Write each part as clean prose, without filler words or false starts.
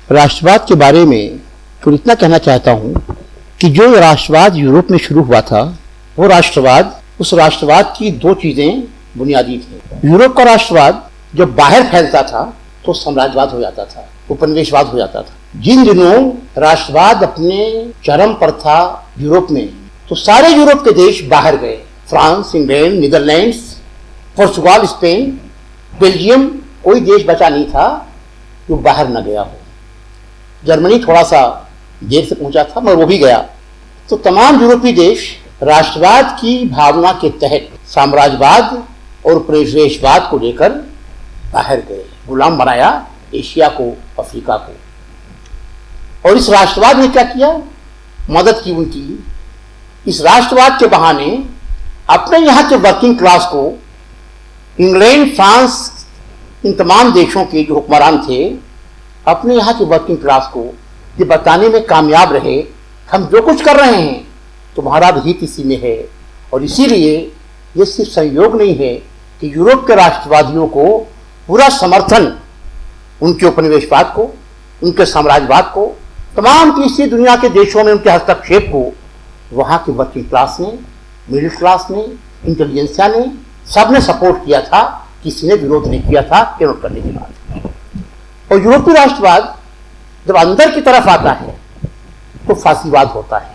राष्ट्रवाद के बारे में तो इतना कहना चाहता हूं कि जो राष्ट्रवाद यूरोप में शुरू हुआ था वो राष्ट्रवाद, उस राष्ट्रवाद की दो चीजें बुनियादी थी। यूरोप का राष्ट्रवाद जब बाहर फैलता था तो साम्राज्यवाद हो जाता था, उपनिवेशवाद हो जाता था। जिन दिनों राष्ट्रवाद अपने चरम पर था यूरोप में, तो सारे यूरोप के देश बाहर गए। France, England, Netherlands, Portugal, Spain, Belgium, कोई देश बचा नहीं था जो बाहर न गया हो। जर्मनी थोड़ा सा देर से पहुंचा था मगर वो भी गया। तो तमाम यूरोपीय देश राष्ट्रवाद की भावना के तहत साम्राज्यवाद और उपनिवेशवाद को लेकर बाहर गए, गुलाम बनाया एशिया को, अफ्रीका को। और इस राष्ट्रवाद ने क्या किया? मदद की उनकी। इस राष्ट्रवाद के बहाने अपने यहाँ के वर्किंग क्लास को, इंग्लैंड, फ्रांस, इन तमाम देशों के जो हुक्मरान थे, अपने यहाँ की वर्किंग क्लास को ये बताने में कामयाब रहे, हम जो कुछ कर रहे हैं तुम्हारा भी हित इसी में है। और इसीलिए ये सिर्फ संयोग नहीं है कि यूरोप के राष्ट्रवादियों को पूरा समर्थन उनके उपनिवेशवाद को, उनके साम्राज्यवाद को, तमाम तीसरी दुनिया के देशों में उनके हस्तक्षेप को वहाँ की वर्किंग क्लास ने, मिडिल क्लास ने, इंटेलिजेंसिया ने, सब ने सपोर्ट किया था। किसी ने विरोध नहीं किया था केवल करने के बाद। और यूरोपीय राष्ट्रवाद जब अंदर की तरफ आता है तो फासीवाद होता है।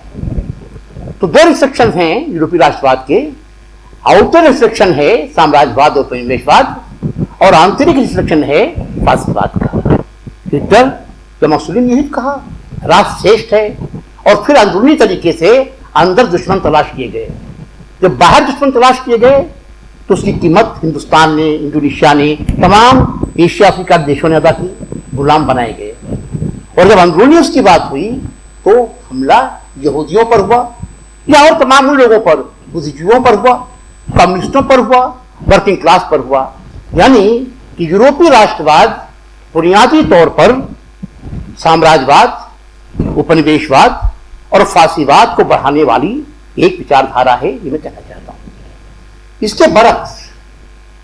तो दो रिस्ट्रिक्शन हैं यूरोपीय राष्ट्रवाद के। आउटर रिस्ट्रिक्शन है साम्राज्यवाद और उपनिवेशवाद, और आंतरिक रिस्ट्रिक्शन है फासीवाद का। हिटलर या मुसोलिनी ने कहा राष्ट्र श्रेष्ठ है, और फिर अंदरूनी तरीके से अंदर दुश्मन तलाश किए गए। जब बाहर दुश्मन तलाश किए गए तो उसकी कीमत हिंदुस्तान ने, इंडोनेशिया ने, तमाम एशिया अफ्रीका देशों ने अदा की, गुलाम बनाए गए। और जब अंदरूनी उसकी बात हुई तो हमला यहूदियों पर हुआ या और तमाम उन लोगों पर, बुद्धिजीवियों पर हुआ, कम्युनिस्टों पर हुआ, वर्किंग क्लास पर हुआ। यानी कि यूरोपीय राष्ट्रवाद बुनियादी तौर पर साम्राज्यवाद, उपनिवेशवाद और फासीवाद को बढ़ाने वाली एक विचारधारा है, ये मैं कहना चाहता हूं। इसके बरक्स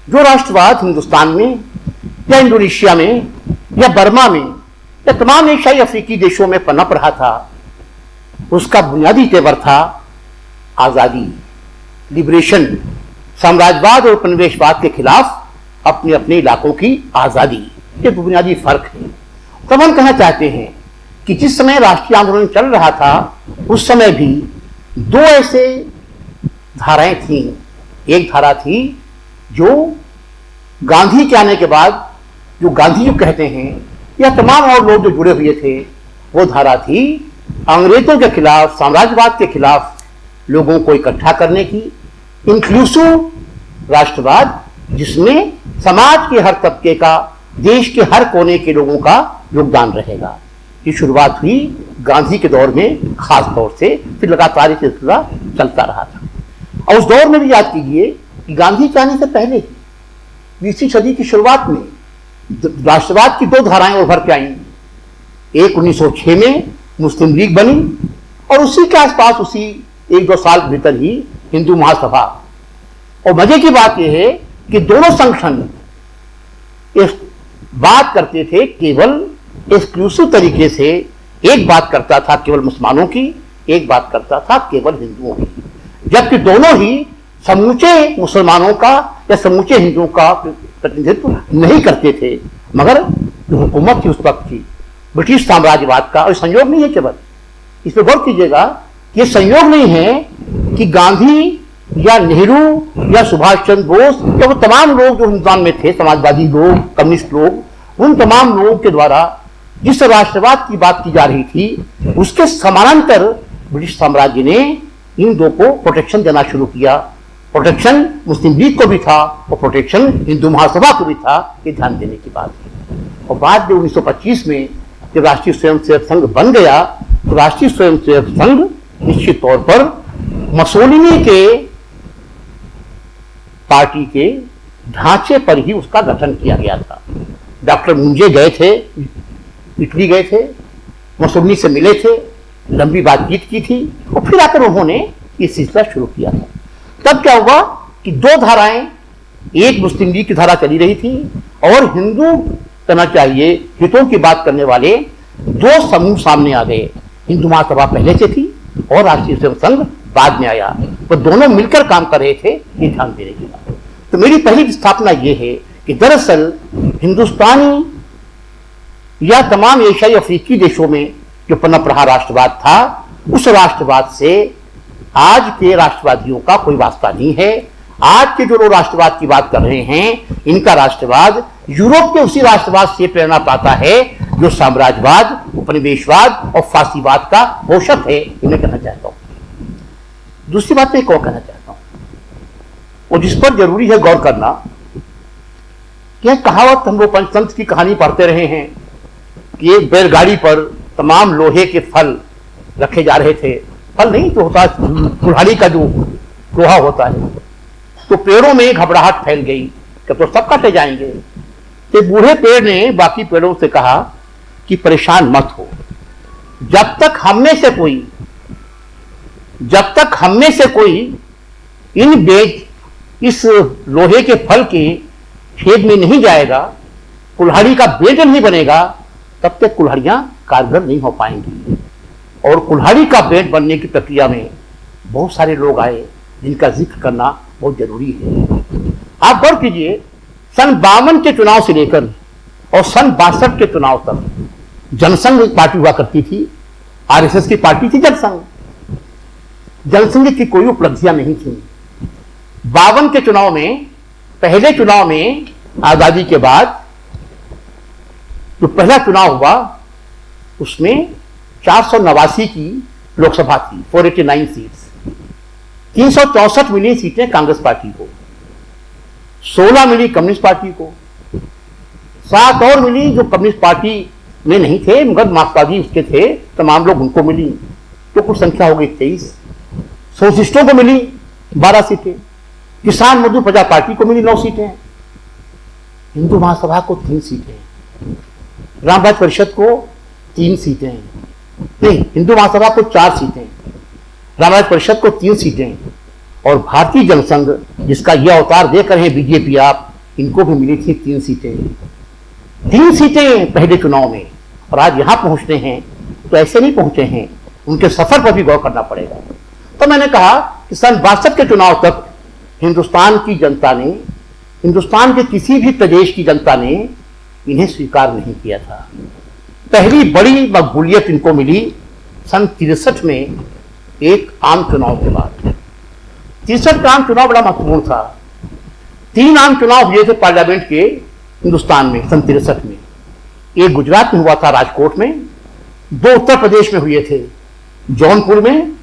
जो राष्ट्रवाद हिंदुस्तान में या इंडोनेशिया में या बर्मा में या तमाम एशियाई अफ्रीकी देशों में पनप रहा था, उसका बुनियादी तेवर था आजादी, लिबरेशन, साम्राज्यवाद और उपनिवेशवाद के खिलाफ अपने अपने इलाकों की आजादी। ये बुनियादी फर्क है। तब हम कहना चाहते हैं कि जिस समय राष्ट्रीय आंदोलन चल रहा था उस समय भी दो ऐसे धाराएं थीं। एक धारा थी जो गांधी के आने के बाद, जो गांधी जो कहते हैं या तमाम और लोग जो जुड़े हुए थे, वो धारा थी अंग्रेजों के खिलाफ, साम्राज्यवाद के खिलाफ लोगों को इकट्ठा करने की, इंक्लूसिव राष्ट्रवाद जिसमें समाज के हर तबके का, देश के हर कोने के लोगों का योगदान रहेगा। ये शुरुआत हुई गांधी के दौर में खास तौर से, फिर लगातार ये सिलसिला चलता रहा था। और उस दौर में भी याद कीजिए कि गांधी के आने से पहले 20वीं सदी की शुरुआत में राष्ट्रवाद की दो धाराएं उभर के आईं। एक 1906 में मुस्लिम लीग बनी, और उसी के आसपास, उसी 1-2 साल के भीतर ही हिंदू महासभा। और मजे की बात यह है कि दोनों संगठन इस बात करते थे केवल एक्सक्लूसिव तरीके से, एक बात करता था केवल मुसलमानों की, एक बात करता था केवल हिंदुओं की, जबकि दोनों ही समूचे मुसलमानों का या समूचे हिंदुओं का प्रतिनिधित्व नहीं करते थे। मगर जो हुकूमत थी उस वक्त की ब्रिटिश साम्राज्यवाद का, और संयोग नहीं है केवल, इस पर गौर कीजिएगा कि यह संयोग नहीं है कि गांधी या नेहरू या सुभाष चंद्र बोस या वो तमाम लोग जो हिंदुस्तान में थे, समाजवादी लोग, कम्युनिस्ट लोग, उन तमाम लोगों के द्वारा जिस राष्ट्रवाद की बात की जा रही थी उसके समानांतर ब्रिटिश साम्राज्य ने इन दो को प्रोटेक्शन देना शुरू किया। प्रोटेक्शन मुस्लिम लीग को भी था और प्रोटेक्शन हिंदू महासभा को भी था। ये ध्यान देने की बात है। और बाद में 1925 में जब राष्ट्रीय स्वयंसेवक संघ बन गया तो राष्ट्रीय स्वयंसेवक संघ निश्चित तौर पर मुसोलिनी के पार्टी के ढांचे पर ही उसका गठन किया गया था। डॉक्टर मुंजे गए थे, इटली गए थे, मुसोलिनी से मिले थे, लंबी बातचीत की थी, और फिर आकर उन्होंने ये सिलसिला शुरू किया था। तब क्या हुआ कि दो धाराएं, एक मुस्लिम लीग की धारा चली रही थी और हिंदू कहना चाहिए हितों की बात करने वाले दो समूह सामने आ गए। हिंदू महासभा पहले से थी और राष्ट्रीय स्वयं संघ बाद में आया, वो दोनों मिलकर काम कर रहे थे, ये ध्यान देने की बात। तो मेरी पहली स्थापना ये है कि दरअसल हिंदुस्तानी या तमाम एशियाई अफ्रीकी देशों में जो पनप रहा राष्ट्रवाद था, उस राष्ट्रवाद से आज के राष्ट्रवादियों का कोई वास्ता नहीं है। आज के जो लोग राष्ट्रवाद की बात कर रहे हैं, इनका राष्ट्रवाद यूरोप के उसी राष्ट्रवाद से प्रेरणा पाता है जो साम्राज्यवाद, उपनिवेशवाद और फांसीवाद का पोषक है। इन्हें कहना चाहता हूं। दूसरी बात मैं एक और कहना चाहता हूं, और जिस पर जरूरी है गौर करना, कि कहावत हम लोग पंचतंत्र की कहानी पढ़ते रहे हैं कि एक बैलगाड़ी पर तमाम लोहे के फल रखे जा रहे थे। फल नहीं तो होता, कुल्हाड़ी का जो लोहा होता है। तो पेड़ों में घबराहट फैल गई कि तो सब काटे जाएंगे। तो बूढ़े पेड़ ने बाकी पेड़ों से कहा कि परेशान मत हो, जब तक हम में से कोई इन बेज इस लोहे के फल के छेद में नहीं जाएगा, कुल्हाड़ी का बेज नहीं बनेगा, तब तक कुल्हाड़ियां कारगर नहीं हो पाएंगी। और कुल्हाड़ी का बेट बनने की प्रक्रिया में बहुत सारे लोग आए जिनका जिक्र करना बहुत जरूरी है। आप गौर कीजिए, सन 52 के चुनाव से लेकर और सन 62 के चुनाव तक जनसंघ पार्टी हुआ करती थी। आरएसएस की पार्टी थी जनसंघ। जनसंघ की कोई उपलब्धियां नहीं थी। 52 के चुनाव में, पहले चुनाव में आजादी के बाद जो पहला चुनाव हुआ, उसमें 489 की लोकसभा थी, 489 सीट्स। 364 मिली सीटें कांग्रेस पार्टी को, 16 मिली कम्युनिस्ट पार्टी को, 7 और मिली जो कम्युनिस्ट पार्टी में नहीं थे मगर मार्क्सवादी उसके थे, तमाम लोग उनको मिली। तो कुल संख्या हो गई 23। सोशलिस्टों को मिली 12 सीटें, किसान मजदूर प्रजा पार्टी को मिली 9 सीटें, हिंदू महासभा को 3 सीटें, रामराज परिषद को 3 सीटें, नहीं हिंदू महासभा को 4 सीटें, रामराज परिषद को 3 सीटें, और भारतीय जनसंघ जिसका यह अवतार देख रहे हैं बीजेपी आप, इनको भी मिली थी 3 सीटें। 3 सीटें पहले चुनाव में, और आज यहां पहुंचते हैं तो ऐसे नहीं पहुंचे हैं, उनके सफर पर भी गौर करना पड़ेगा। तो मैंने कहा कि सन 62 के चुनाव तक हिंदुस्तान की जनता ने, हिंदुस्तान के किसी भी प्रदेश की जनता ने इन्हें स्वीकार नहीं किया था। पहली बड़ी मकबूलियत इनको मिली सन 63 में एक आम चुनाव के बाद। 63 का आम चुनाव बड़ा महत्वपूर्ण था। 3 आम चुनाव हुए थे पार्लियामेंट के हिंदुस्तान में सन 63 में। एक गुजरात में हुआ था राजकोट में, 2 उत्तर प्रदेश में हुए थे जौनपुर में,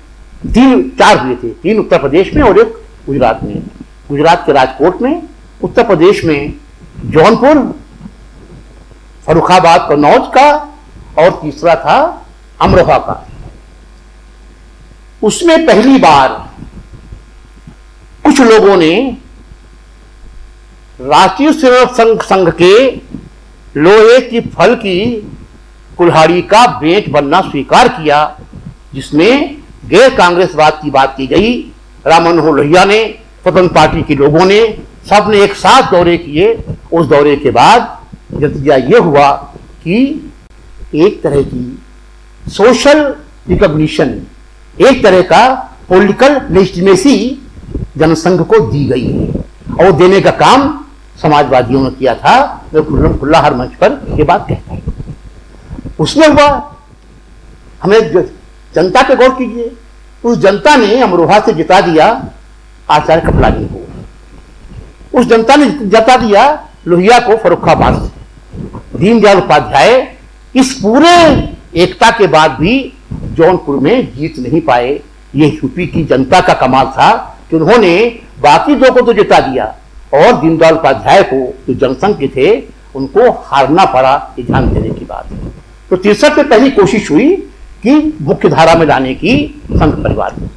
4 हुए थे, 3 उत्तर प्रदेश में और 1 गुजरात में। गुजरात के राजकोट में, उत्तर प्रदेश में जौनपुर, फर्रुखाबाद कन्नौज का, और तीसरा था अमरोहा का। उसमें पहली बार कुछ लोगों ने राष्ट्रीय स्वयं संघ के लोहे की फल की कुल्हाड़ी का बेंच बनना स्वीकार किया, जिसमें गैर कांग्रेसवाद की बात की गई। राम मनोहर लोहिया ने, स्वतंत्र पार्टी के लोगों ने, सबने एक साथ दौरे किए। उस दौरे के बाद नतीजा यह हुआ कि एक तरह की सोशल रिकॉग्निशन, एक तरह का पॉलिटिकल लेजिटिमेसी जनसंघ को दी गई है, और देने का काम समाजवादियों ने किया था। मैं खुला हर मंच पर यह बात कहता हूं। उसमें हुआ, हमें जनता पे गौर कीजिए, उस जनता ने अमरोहा से जिता दिया आचार्य कृपलानी को, उस जनता ने जिता दिया लोहिया को फर्रुखाबाद से। दीनदयाल उपाध्याय इस पूरे एकता के बाद भी जौनपुर में जीत नहीं पाए। ये यूपी की जनता का कमाल था कि उन्होंने बाकी 2 को तो जिता दिया, और दीनदयाल उपाध्याय को जो जनसंघ के थे उनको हारना पड़ा। ये ध्यान देने की बात है। तो 63 में पहली कोशिश हुई कि मुख्य धारा में लाने की संघ परिवार में।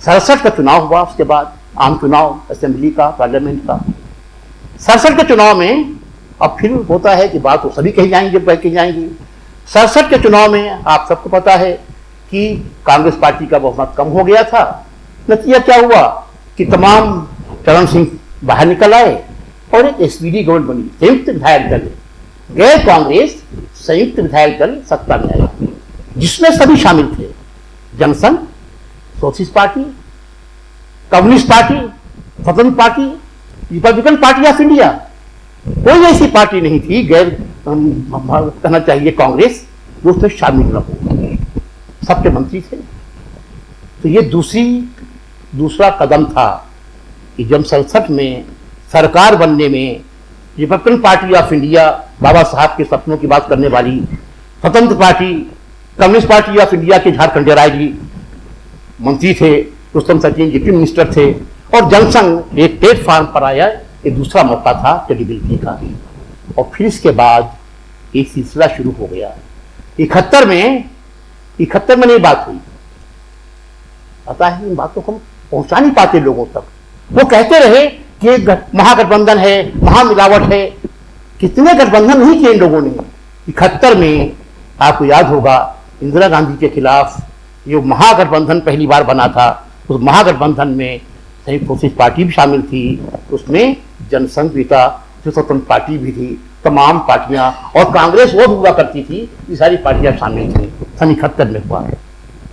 67 का चुनाव हुआ, उसके बाद आम चुनाव असेंबली का, पार्लियामेंट का। 67 के चुनाव में अब फिर होता है कि बात तो सभी कही जाएंगी जब कही जाएंगी। 67 के चुनाव में आप सबको पता है कि कांग्रेस पार्टी का बहुमत कम हो गया था। नतीजा क्या हुआ कि तमाम चरण सिंह बाहर निकल आए और एक एसपीडी गवर्नमेंट बनी, संयुक्त विधायक दल। गैर कांग्रेस संयुक्त विधायक दल सत्ता में आया, जिसमें सभी शामिल थे, Jana Sangh, socialist party, communist party, Swatantra party, republican party of India. कोई ऐसी पार्टी नहीं थी गैर कहना चाहिए कांग्रेस जो उसमें शामिल न हो, सबके मंत्री थे। तो ये दूसरा कदम था कि जब 67 में सरकार बनने में रिपब्लिकन पार्टी ऑफ इंडिया, बाबा साहब के सपनों की बात करने वाली, स्वतंत्र party, communist party of India के झारखंड राय जी मंत्री थे, रुस्तम सचिन डिप्टी मिनिस्टर थे, और जनसंघ एक प्लेटफॉर्म पर आया। ये दूसरा मौका था क्रेडिबिलिटी का। और फिर इसके बाद एक सिलसिला शुरू हो गया। 71 में नहीं बात हुई, पता है इन बातों को हम पहुंचा नहीं पाते लोगों तक। वो कहते रहे कि महागठबंधन है, महामिलावट है। कितने गठबंधन नहीं किए इन लोगों ने। 71 में आपको याद होगा इंदिरा गांधी के खिलाफ जो महागठबंधन पहली बार बना था, उस महागठबंधन में संयुक्त सोशलिस्ट पार्टी भी शामिल थी, उसमें जनसंघ भी था, स्वतंत्र पार्टी भी थी, तमाम पार्टियां, और कांग्रेस वो भी हुआ करती थी, ये सारी पार्टियां शामिल थी। सन 71 में हुआ।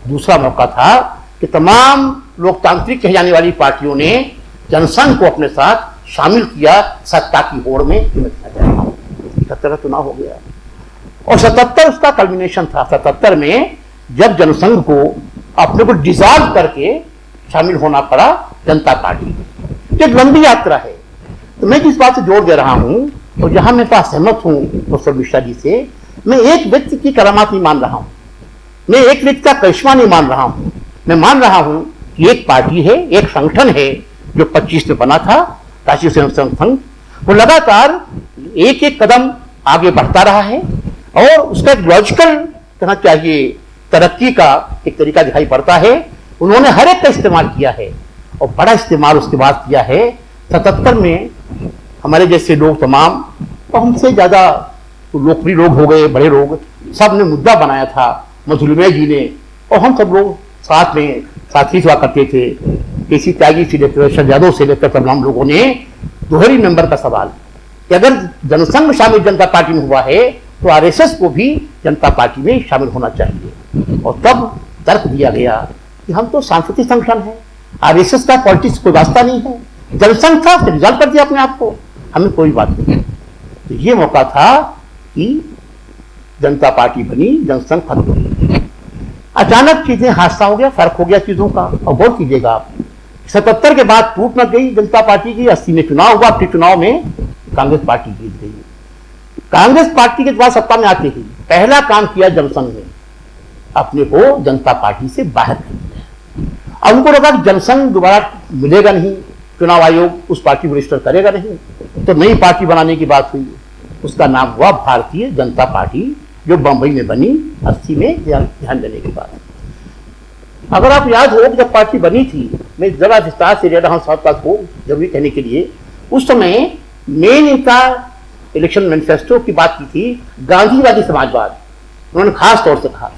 दूसरा मौका था कि तमाम लोकतांत्रिक कही जाने वाली पार्टियों ने जनसंघ को अपने साथ शामिल किया सत्ता की होड़ में। 71 का चुनाव हो गया और 77 उसका कल्मिनेशन था। 77 में जब जनसंघ को अपने को डिसॉल्व करके शामिल होना पड़ा जनता पार्टी। एक लंबी यात्रा है। तो मैं जिस बात से जोड़ दे रहा हूं और जहां मैं सहमत हूं प्रोफेसर मिश्रा जी से, मैं एक व्यक्ति की करामात नहीं मान रहा हूं, मैं एक व्यक्ति का करिश्मा नहीं मान रहा हूं। मैं मान रहा हूं कि एक पार्टी है, एक संगठन है जो 25 में बना था, राष्ट्रीय स्वयंसेवक संघ। वो लगातार एक एक कदम आगे बढ़ता रहा है और उसका एक लॉजिकल कहना चाहिए तरक्की का एक तरीका दिखाई पड़ता है। उन्होंने हर एक का इस्तेमाल किया है और बड़ा इस्तेमाल उसके बाद किया है। 77 में हमारे जैसे लोग तमाम, और हमसे ज्यादा लोकप्रिय लोग हो गए, बड़े लोग, सब ने मुद्दा बनाया था, मधुलिमय जी ने, और हम सब लोग साथ में साथी हुआ करते थे। केसी त्यागी से लेकर शरद यादव से लेकर तमाम लोगों ने दोहरी नंबर का सवाल कि अगर जनसंघ शामिल जनता पार्टी में हुआ है तो आरएसएस को भी जनता पार्टी में शामिल होना चाहिए। और तब तर्क दिया गया कि हम तो सांस्कृतिक संगठन है, आरएसएस का पॉलिटिक्स कोई वास्ता नहीं है, जनसंघ था तो रिजॉल्व कर दिया अपने आप को, हमें कोई बात नहीं। तो ये मौका था कि जनता पार्टी बनी, जनसंघ खत्म हो गई। अचानक चीजें हादसा हो गया, फर्क हो गया चीजों का। और गौर कीजिएगा आप, 77 के बाद टूट न गई जनता पार्टी की। 80 में चुनाव हुआ, फिर चुनाव में कांग्रेस पार्टी जीत गई। कांग्रेस पार्टी के बाद सत्ता में आते ही पहला काम किया जनसंघ ने, अपने को जनता पार्टी से बाहर कर दिया। अब उनको लगा कि जनसंघ दोबारा मिलेगा नहीं, चुनाव आयोग उस पार्टी को रजिस्टर करेगा नहीं, तो नई पार्टी बनाने की बात हुई। उसका नाम हुआ भारतीय जनता पार्टी, जो बंबई में बनी 80 में। ध्यान देने की बात, अगर आप याद हो जब पार्टी बनी थी, मैं जरा विस्तार से ले रहा हूं साथ बात को जरूरी कहने के लिए। उस समय मेन इनका इलेक्शन मैनिफेस्टो की बात की थी गांधीवादी समाजवाद, उन्होंने खास तौर से कहा।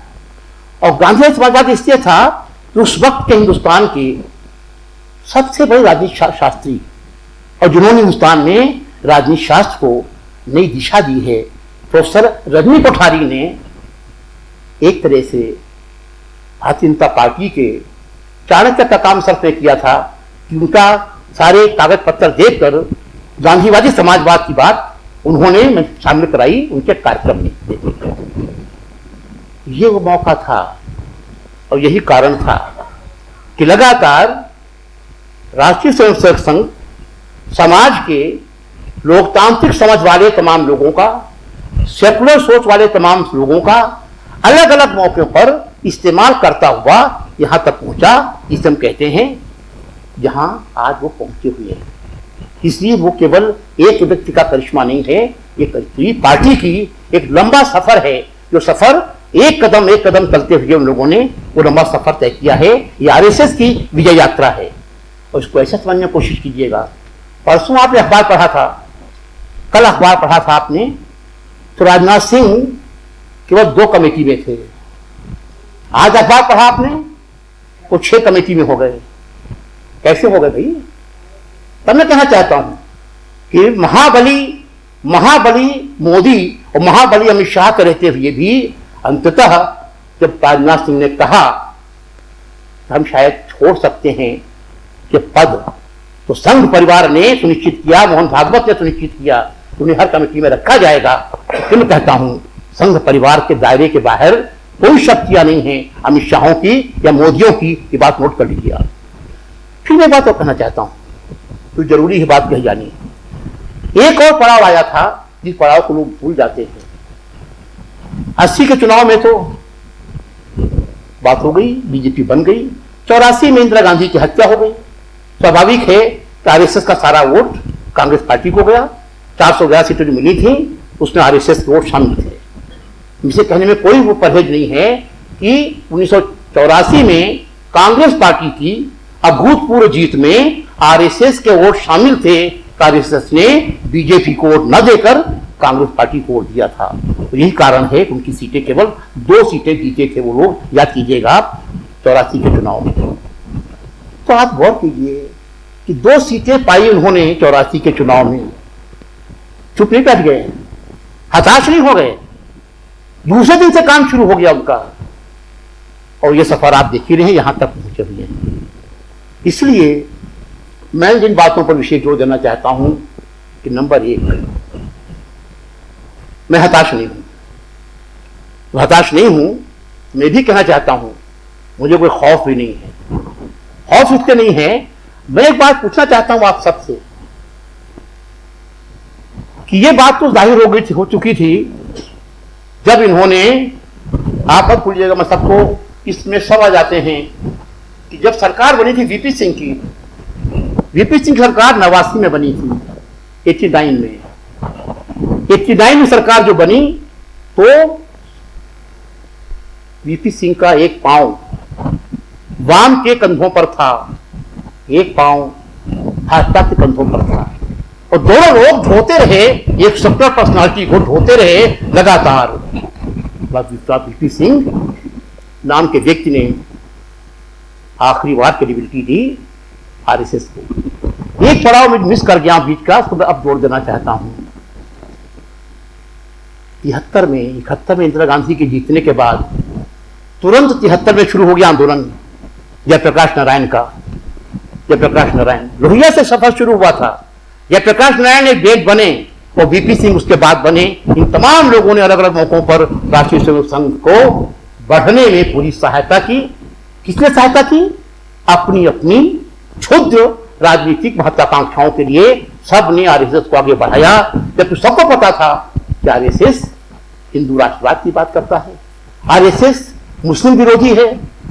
और गांधीवादी समाजवाद इसलिए था कि उस वक्त के हिंदुस्तान के सबसे बड़े राजनीति शास्त्री और जिन्होंने हिंदुस्तान में राजनीति शास्त्र को नई दिशा दी है, प्रोफेसर रजनी कोठारी ने एक तरह से भारतीय जनता पार्टी के चाणक्य का काम सर पे किया था कि उनका सारे कागज पत्र देखकर गांधीवादी समाजवाद की बात उन्होंने शामिल कराई उनके कार्यक्रम में। ये वो मौका था और यही कारण था कि लगातार राष्ट्रीय स्वयंसेवक संघ समाज के लोकतांत्रिक समझ वाले तमाम लोगों का, सेकुलर सोच वाले तमाम लोगों का अलग अलग मौकों पर इस्तेमाल करता हुआ यहां तक पहुंचा जिसे हम कहते हैं जहां आज वो पहुंचे हुए हैं। इसलिए वो केवल एक व्यक्ति का करिश्मा नहीं है, ये पूरी पार्टी की एक लंबा सफर है, जो सफर एक कदम चलते हुए उन लोगों ने वो लंबा सफर तय किया है। ये आरएसएस की विजय यात्रा है और इसको ऐसा समझने की कोशिश कीजिएगा। परसों आपने अखबार पढ़ा था, कल अखबार पढ़ा था आपने, तो राजनाथ सिंह केवल 2 कमेटी में थे। आज अखबार पढ़ा आपने, वो 6 कमेटी में हो गए। कैसे हो गए भाई? तब मैं कहना चाहता हूं कि महाबली मोदी और महाबली अमित शाह के रहते हुए भी अंततः जब राजनाथ सिंह ने कहा हम शायद छोड़ सकते हैं कि पद, तो संघ परिवार ने सुनिश्चित किया, मोहन भागवत ने सुनिश्चित किया, उन्हें हर कमेटी में रखा जाएगा। तो मैं कहता हूं संघ परिवार के दायरे के बाहर कोई शक्तियां नहीं है अमित शाहों की या मोदियों की, ये बात नोट कर लीजिए आप। फिर मैं बात और कहना चाहता हूं, तो जरूरी है बात कही जानी। एक और पड़ाव आया था जिस पड़ाव को लोग भूल जाते हैं। 80 के चुनाव में तो बात हो गई, बीजेपी बन गई। 84 में इंदिरा गांधी की हत्या हो गई। स्वाभाविक है कि आरएसएस का सारा वोट कांग्रेस पार्टी को गया। 411 सीटें जो मिली थी उसमें आरएसएस के वोट शामिल थे। इसे कहने में कोई वो परहेज नहीं है कि 1984 में कांग्रेस पार्टी की अभूतपूर्व जीत में आरएसएस के वोट शामिल थे। आरएसएस ने बीजेपी को वोट न देकर कांग्रेस पार्टी को वोट दिया था। तो यही कारण है कि उनकी सीटें केवल 2 सीटें जीते थे वो लोग, याद कीजिएगा आप 84 के चुनाव में। तो आप गौर कीजिए कि 2 सीटें पाई उन्होंने 84 के चुनाव में, चुप नहीं बैठ गए, हताश नहीं हो गए। दूसरे दिन से काम शुरू हो गया उनका, और ये सफर आप देख ही रहे हैं, यहां तक पहुंचे हुए हैं। इसलिए मैं जिन बातों पर विशेष जोर देना चाहता हूं कि नंबर 1, मैं हताश नहीं हूं। हताश नहीं हूं, मैं भी कहना चाहता हूं मुझे कोई खौफ भी नहीं है। खौफ इससे नहीं है, मैं एक बात पूछना चाहता हूं आप सबसे कि ये बात तो जाहिर हो चुकी थी जब इन्होंने, आप मत भूलिएगा, मैं सबको इसमें सब आ जाते हैं कि जब सरकार बनी थी वीपी सिंह की, वीपी सिंह सरकार 89 में बनी थी, 89 में 89 में सरकार जो बनी तो वीपी सिंह का एक पांव वाम के कंधों पर था, एक पांव भाजपा के कंधों पर था, और दोनों लोग ढोते रहे, एक सेक्टर पर्सनालिटी को ढोते रहे लगातार। वीपी सिंह नाम के व्यक्ति ने आखिरी बार क्रेडिबिलिटी दी आरएसएस को। एक पड़ाव में मिस कर गया बीच का, उसको मैं अब जोड़ देना चाहता हूं। 71 में इंदिरा गांधी के जीतने के बाद तुरंत 73 में शुरू हो गया आंदोलन जयप्रकाश नारायण का। जयप्रकाश नारायण लोहिया से सफर शुरू हुआ था। जयप्रकाश नारायण एक डेट बने और वीपी सिंह उसके बाद बने। इन तमाम लोगों ने अलग अलग मौकों पर राष्ट्रीय स्वयं संघ को बढ़ने में पूरी सहायता की। किसने सहायता की? अपनी अपनी क्षुद्र राजनीतिक महत्वाकांक्षाओं के लिए सब ने आरएसएस को आगे बढ़ाया, जबकि सबको पता था कि आरएसएस हिंदू राष्ट्रवाद की बात करता है, आरएसएस मुस्लिम विरोधी है,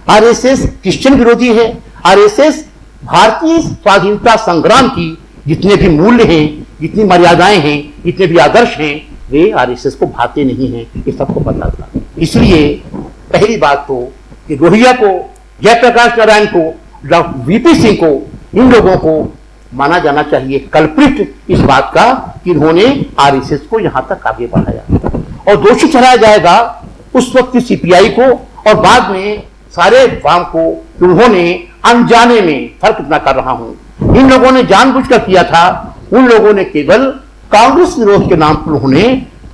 आरएसएस क्रिश्चियन विरोधी है, आरएसएस भारतीय स्वाधीनता संग्राम की जितने भी मूल्य हैं, जितनी मर्यादाएं हैं, जितने भी आदर्श हैं, वे आरएसएस को भाते नहीं हैं, ये सबको पता था। इसलिए पहली बात तो कि लोहिया को, जयप्रकाश नारायण को, वीपी सिंह को, इन लोगों को माना जाना चाहिए कल्प्रिट इस बात का कि इन्होंने आरएसएस को यहां तक आगे बढ़ाया, और दोषी ठहराया जाएगा उस वक्त की सीपीआई को और बाद में सारे वाम को। उन्होंने अनजाने में, फर्क इतना कर रहा हूं, इन लोगों ने जानबूझकर किया था, उन लोगों ने केवल कांग्रेस विरोध के नाम पर उन्होंने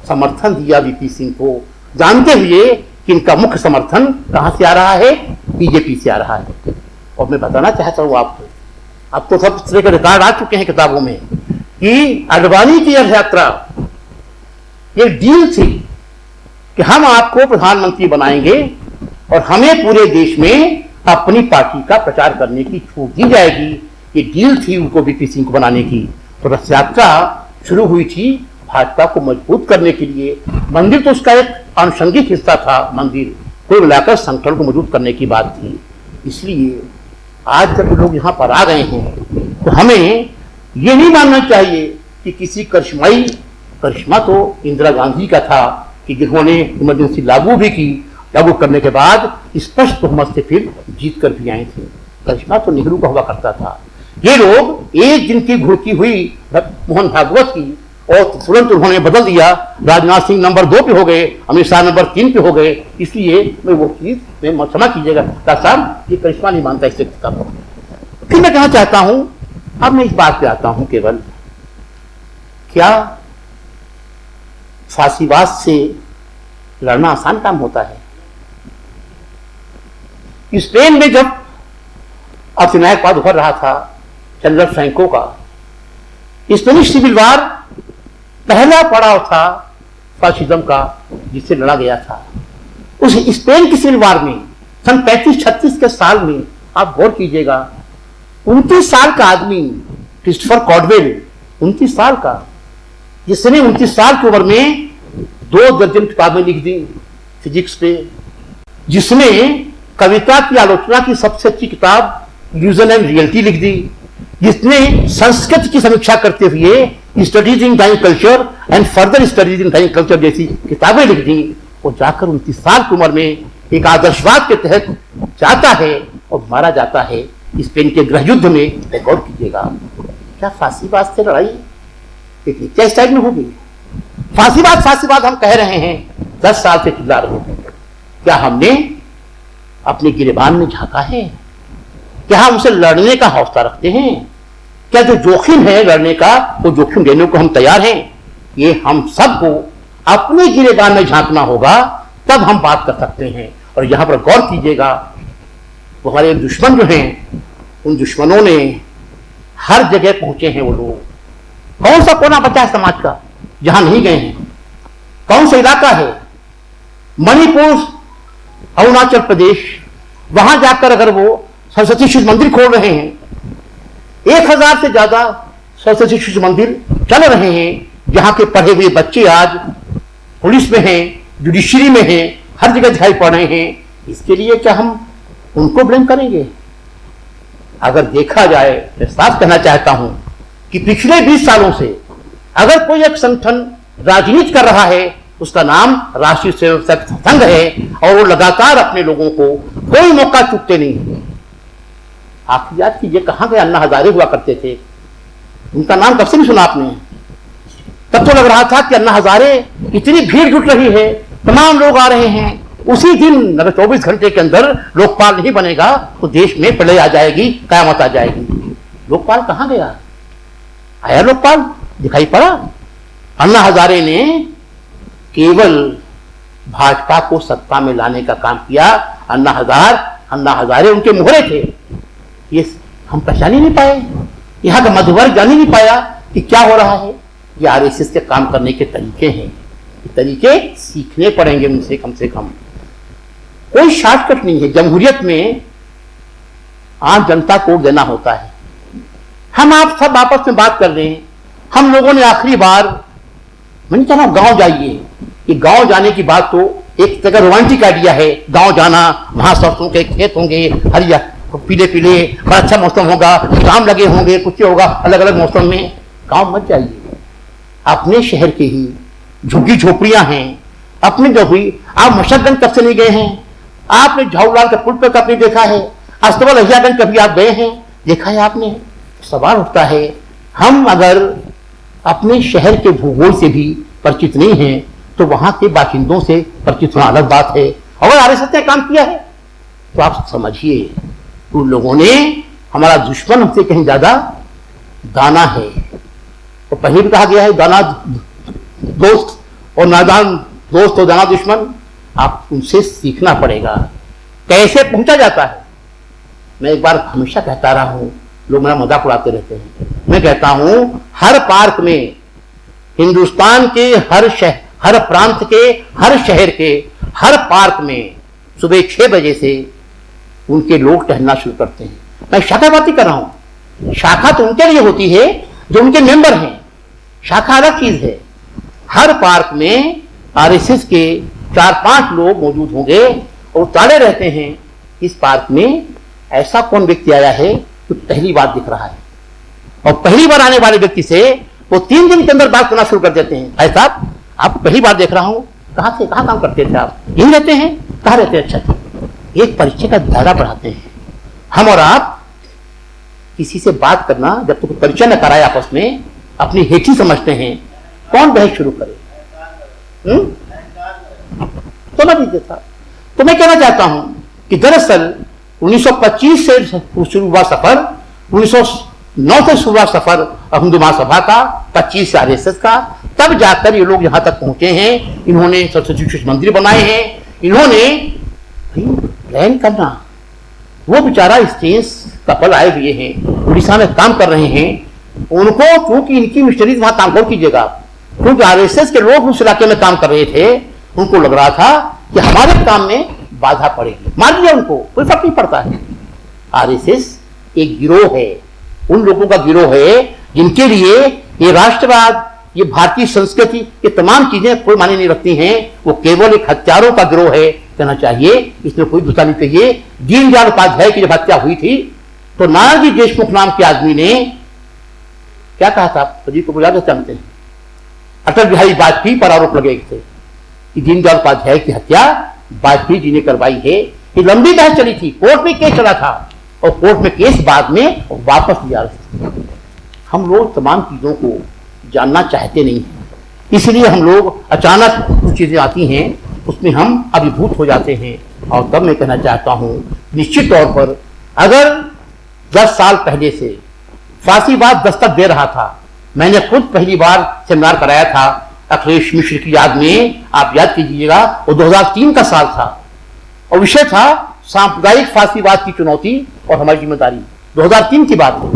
समर्थन दिया वीपी सिंह को, जानते हुए कि इनका मुख्य समर्थन कहां से आ रहा है? बीजेपी से आ रहा है। और मैं बताना चाहता हूं आपको, अब तो सब तरह के रिकॉर्ड आ चुके हैं किताबों में कि अडवाणी की यह यात्रा ये डील थी कि हम आपको प्रधानमंत्री बनाएंगे और हमें पूरे देश में अपनी पार्टी का प्रचार करने की छूट दी जाएगी। ये डील थी उनको वीपी सिंह को बनाने की। तो रथ यात्रा शुरू हुई थी भाजपा को मजबूत करने के लिए। मंदिर तो उसका एक आनुषंगिक हिस्सा था, मंदिर कुल मिलाकर संगठन को मजबूत करने की बात थी। इसलिए आज जब लोग यहां पर आ गए हैं तो हमें ये नहीं मानना चाहिए कि किसी करिश्मा तो इंदिरा गांधी का था कि जिन्होंने इमरजेंसी लागू भी की, लागू करने के बाद स्पष्ट बहुमत से फिर जीत कर भी आए थे। करिश्मा तो नेहरू का हुआ करता था। ये लोग एक दिन की घुड़की हुई मोहन भागवत की और तुरंत उन्होंने बदल दिया। राजनाथ सिंह नंबर 2 पे हो गए, अमित शाह नंबर 3 पे हो गए। इसलिए मैं वो चीज में क्षमा कीजिएगा डॉक्टर साहब, ये करिश्मा नहीं मानता इससे किताब। फिर मैं कहना चाहता हूं, अब मैं इस बात पे आता हूं केवल, क्या फांसीवाद से लड़ना आसान काम होता है। स्पेन में जब अधिनायकवाद उभर रहा था जनरल फ्रैंको का, स्पेनिश सिविल वार पहला पड़ाव था फासिज्म का जिससे लड़ा गया था। उस स्पेन की सिविल वार में सन 35-36 के साल में आप गौर कीजिएगा, 29 साल का आदमी क्रिस्टोफर कॉडवेल, 29 साल का, जिसने 29 साल की उम्र में 2 दर्जन किताबें लिख दी फिजिक्स पे, जिसने कविता की आलोचना की सबसे अच्छी किताब इल्यूजन एंड रियलिटी लिख दी, जिसने संस्कृत की समीक्षा करते हुए studies in time culture and further studies in time culture जैसी किताबें लिख दी, वो जाकर 29 साल की उम्र में एक आदर्शवाद के तहत जाता है और मारा जाता है स्पेन के गृह युद्ध में। गौर कीजिएगा, क्या फांसीवाद से लड़ाई देखिए क्या स्टाइल में होगी। फांसीवाद हम कह रहे हैं, 10 साल से चिल्ला रहे हैं। क्या हमने अपने गिरेबान में झांका है? क्या हम उसे लड़ने का हौसला रखते हैं? क्या जो जोखिम है लड़ने का, वो जोखिम लेने को हम तैयार हैं? ये हम सबको अपने गिरेबान में झांकना होगा, तब हम बात कर सकते हैं। और यहां पर गौर कीजिएगा, वो हमारे दुश्मन जो हैं, उन दुश्मनों ने हर जगह पहुंचे हैं। वो लोग कौन सा कोना बचा है समाज का जहां नहीं गए हैं? कौन सा इलाका है? मणिपुर, अरुणाचल प्रदेश, वहां जाकर अगर वो सरस्वती शिशु मंदिर खोल रहे हैं, 1000 से ज्यादा सरस्वती शिशु मंदिर चल रहे हैं, जहां के पढ़े हुए बच्चे आज पुलिस में हैं, जुडिशरी में हैं, हर जगह दिखाई पड़ रहे हैं। इसके लिए क्या हम उनको ब्लेम करेंगे? अगर देखा जाए, मैं साफ कहना चाहता हूं कि पिछले 20 सालों से अगर कोई एक संगठन राजनीति कर रहा है, उसका नाम राष्ट्रीय स्वयंसेवक संघ है, और वो लगातार अपने लोगों को कोई मौका चूकते नहीं है। आप याद कीजिए, कहां गए अन्ना हजारे हुआ करते थे, उनका नाम कब से नहीं सुना आपने? तब तो लग रहा था कि अन्ना हजारे, इतनी भीड़ जुट रही है, तमाम लोग आ रहे हैं, उसी दिन अगर 24 घंटे के अंदर लोकपाल नहीं बनेगा तो देश में प्रलय आ जाएगी, कयामत आ जाएगी। लोकपाल कहां गया? आया लोकपाल? दिखाई पड़ा? अन्ना हजारे ने केवल भाजपा को सत्ता में लाने का काम किया। अन्ना हजारे उनके मोहरे थे। ये हम पहचान ही नहीं पाए, यहाँ का मध्यवर्ग जान ही नहीं पाया कि क्या हो रहा है। ये आरएसएस के काम करने के तरीके हैं, ये तरीके सीखने पड़ेंगे उनसे कम से कम। कोई शॉर्टकट नहीं है। जमहूरियत में आम जनता को वोट देना होता है। हम आप सब आपस में बात कर रहे हैं। हम लोगों ने आखिरी बार, मैंने कहा गांव जाइए, ये गांव जाने की बात तो एक तरह रोमांटिक आइडिया है। गांव जाना, वहां सरसों के खेत होंगे, हरिया पीले पीले, बड़ा अच्छा मौसम होगा, काम लगे होंगे, कुछ होगा अलग अलग मौसम में। गांव मत जाइए, अपने शहर के ही झुग्गी झोपड़ियां हैं, अपने जो हुई। आप मशरकगंज कब से नहीं गए हैं? आपने झाऊलाल के पुल पर कब नहीं देखा है? अस्तबल अहियागंज कभी आप गए हैं? देखा है आपने? सवाल उठता है, हम अगर अपने शहर के भूगोल से भी परिचित नहीं हैं तो वहां के बाशिंदों से परिचित होना अलग बात है। अगर आरएसएस ने काम किया है तो आप समझिए, उन लोगों ने, हमारा दुश्मन हमसे कहीं ज्यादा दाना है। तो पहले भी कहा गया है, दाना दोस्त और नादान दोस्त और दाना दुश्मन। आप उनसे सीखना पड़ेगा कैसे पहुंचा जाता है। मैं एक बार हमेशा कहता रहा हूं, लोग मेरा मजाक उड़ाते रहते हैं। मैं कहता हूं, हर पार्क में, हिंदुस्तान के हर प्रांत के, हर शहर के हर पार्क में सुबह 6 बजे से उनके लोग टहलना शुरू करते हैं। मैं शाखा बात ही कर रहा हूं। शाखा तो उनके लिए होती है जो उनके मेंबर हैं, शाखा अलग चीज है। हर पार्क में आरएसएस के 4-5 लोग मौजूद होंगे और ताड़े रहते हैं, इस पार्क में ऐसा कौन व्यक्ति आया है जो पहली बार दिख रहा है। और पहली बार आने वाले व्यक्ति से वो 3 दिन के अंदर बात करना शुरू कर देते हैं। भाई साहब, आपको पहली बार देख रहा हूं, कहां से, कहां काम करते थे आप? यही रहते हैं? कहां रहते हैं? अच्छा, एक परिचय का दायरा बढ़ाते हैं। हम और आप किसी से बात करना जब तक परिचय न कराए आपस में, अपनी हेठी समझते हैं, कौन बहस शुरू करे? तो मैं नहीं था। तो मैं कहना चाहता हूं कि दरअसल 1925 से शुरू हुआ सफर, 1909 से शुरू हुआ सफर हिंदू महासभा का, 25 से आरएसएस का, तब जाकर ये लोग यहां तक पहुंचे हैं। इन्होंने सरस्वती शिशु मंदिर बनाए हैं, इन्होंने प्लान करना। वो बेचारा स्टेज कपल आए हुए हैं, उड़ीसा में काम कर रहे हैं, उनको क्योंकि इनकी मिशनरीज वहां काम कर कीजिएगा, क्योंकि आरएसएस के लोग उस इलाके में काम कर रहे थे, उनको लग रहा था कि हमारे काम में बाधा पड़ेगी। मान लिया उनको, कोई फर्क नहीं पड़ता है। आरएसएस एक गिरोह है, उन लोगों का गिरोह है जिनके लिए ये राष्ट्रवाद, ये भारतीय संस्कृति, ये तमाम चीजें कोई मायने नहीं रखती हैं। वो केवल एक हत्यारों का गिरोह है, कहना चाहिए, इसमें कोई दूसरा नहीं चाहिए। दीनदयाल उपाध्याय की जब हत्या हुई थी तो नानाजी देशमुख नाम के आदमी ने क्या कहा था, जी को बुला के जानते हैं, अटल बिहारी वाजपेयी पर आरोप लगे थे कि दीनदयाल उपाध्याय की हत्या वाजपेयी जी ने करवाई है। ये लंबी बहस चली थी, कोर्ट में केस चला था और कोर्ट में केस बाद में वापस लिया। हम लोग तमाम चीजों को जानना चाहते नहीं हैं, इसलिए हम लोग अचानक कुछ चीजें आती हैं उसमें हम अभिभूत हो जाते हैं। और तब मैं कहना चाहता हूं, निश्चित तौर पर अगर 10 साल पहले से फांसीवाद दस्तक दे रहा था, मैंने खुद पहली बार सेमिनार कराया था अखिलेश मिश्र की याद में, आप याद कीजिएगा, वो 2003 का साल था और विषय था सांप्रदायिक फांसीवाद की चुनौती और हमारी जिम्मेदारी। 2003 की बात है।